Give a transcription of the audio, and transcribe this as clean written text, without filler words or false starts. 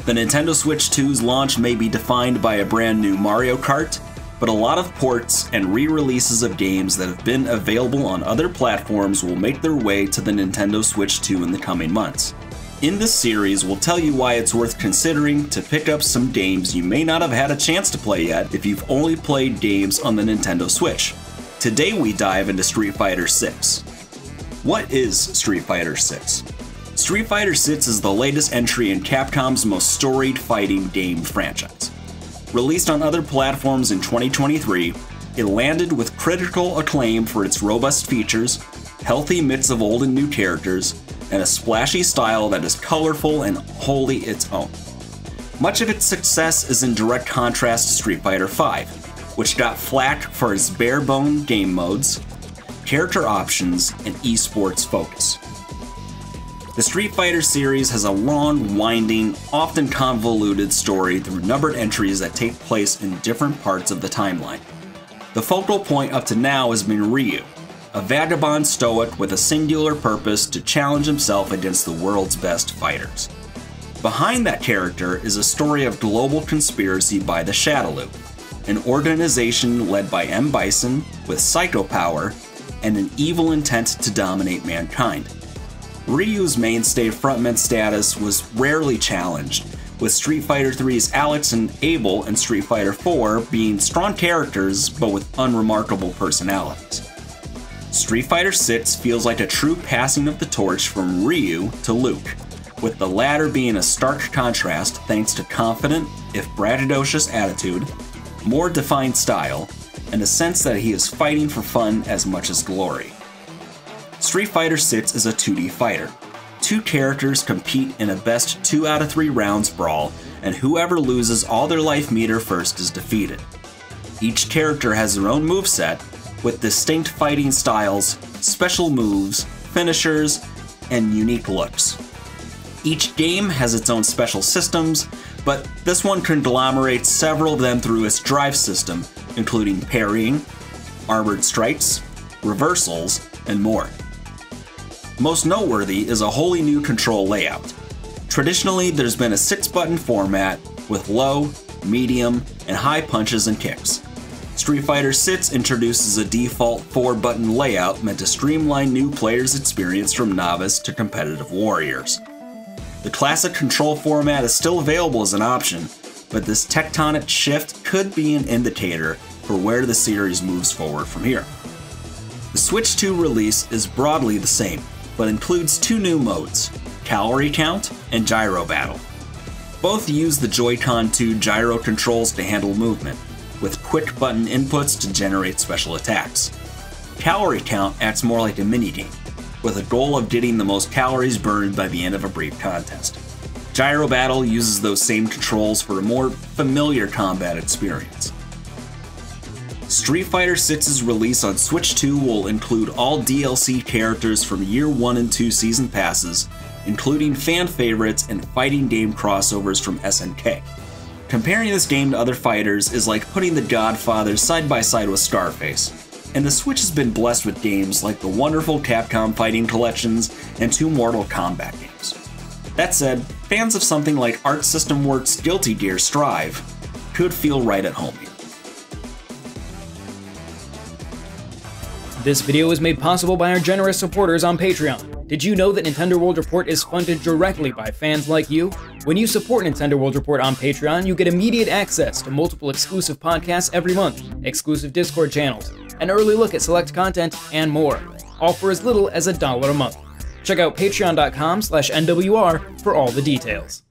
The Nintendo Switch 2's launch may be defined by a brand new Mario Kart, but a lot of ports and re-releases of games that have been available on other platforms will make their way to the Nintendo Switch 2 in the coming months. In this series, we'll tell you why it's worth considering to pick up some games you may not have had a chance to play yet if you've only played games on the Nintendo Switch. Today we dive into Street Fighter 6. What is Street Fighter 6? Street Fighter 6 is the latest entry in Capcom's most storied fighting game franchise. Released on other platforms in 2023, it landed with critical acclaim for its robust features, healthy mix of old and new characters, and a splashy style that is colorful and wholly its own. Much of its success is in direct contrast to Street Fighter V, which got flack for its bare-bone game modes, character options, and esports focus. The Street Fighter series has a long, winding, often convoluted story through numbered entries that take place in different parts of the timeline. The focal point up to now has been Ryu, a vagabond stoic with a singular purpose to challenge himself against the world's best fighters. Behind that character is a story of global conspiracy by the Shadaloo, an organization led by M. Bison with psycho power and an evil intent to dominate mankind. Ryu's mainstay frontman status was rarely challenged, with Street Fighter III's Alex and Abel and Street Fighter IV being strong characters but with unremarkable personalities. Street Fighter VI feels like a true passing of the torch from Ryu to Luke, with the latter being a stark contrast thanks to confident, if braggadocious attitude, more defined style, and a sense that he is fighting for fun as much as glory. Street Fighter VI is a 2D fighter. Two characters compete in a best 2 out of 3 rounds brawl, and whoever loses all their life meter first is defeated. Each character has their own moveset, with distinct fighting styles, special moves, finishers, and unique looks. Each game has its own special systems, but this one conglomerates several of them through its drive system, including parrying, armored strikes, reversals, and more. Most noteworthy is a wholly new control layout. Traditionally, there's been a 6-button format with low, medium, and high punches and kicks. Street Fighter VI introduces a default 4-button layout meant to streamline new players' experience from novice to competitive warriors. The classic control format is still available as an option, but this tectonic shift could be an indicator for where the series moves forward from here. The Switch 2 release is broadly the same, but includes 2 new modes, Calorie Count and Gyro Battle. Both use the Joy-Con 2 gyro controls to handle movement, with quick button inputs to generate special attacks. Calorie Count acts more like a minigame, with a goal of getting the most calories burned by the end of a brief contest. Gyro Battle uses those same controls for a more familiar combat experience. Street Fighter VI's release on Switch 2 will include all DLC characters from Year 1 and 2 Season Passes, including fan favorites and fighting game crossovers from SNK. Comparing this game to other fighters is like putting The Godfather side by side with Scarface, and the Switch has been blessed with games like the wonderful Capcom fighting collections and 2 Mortal Kombat games. That said, fans of something like Arc System Works' Guilty Gear Strive could feel right at home here. This video is made possible by our generous supporters on Patreon. Did you know that Nintendo World Report is funded directly by fans like you? When you support Nintendo World Report on Patreon, you get immediate access to multiple exclusive podcasts every month, exclusive Discord channels, an early look at select content, and more, all for as little as $1 a month. Check out patreon.com/NWR for all the details.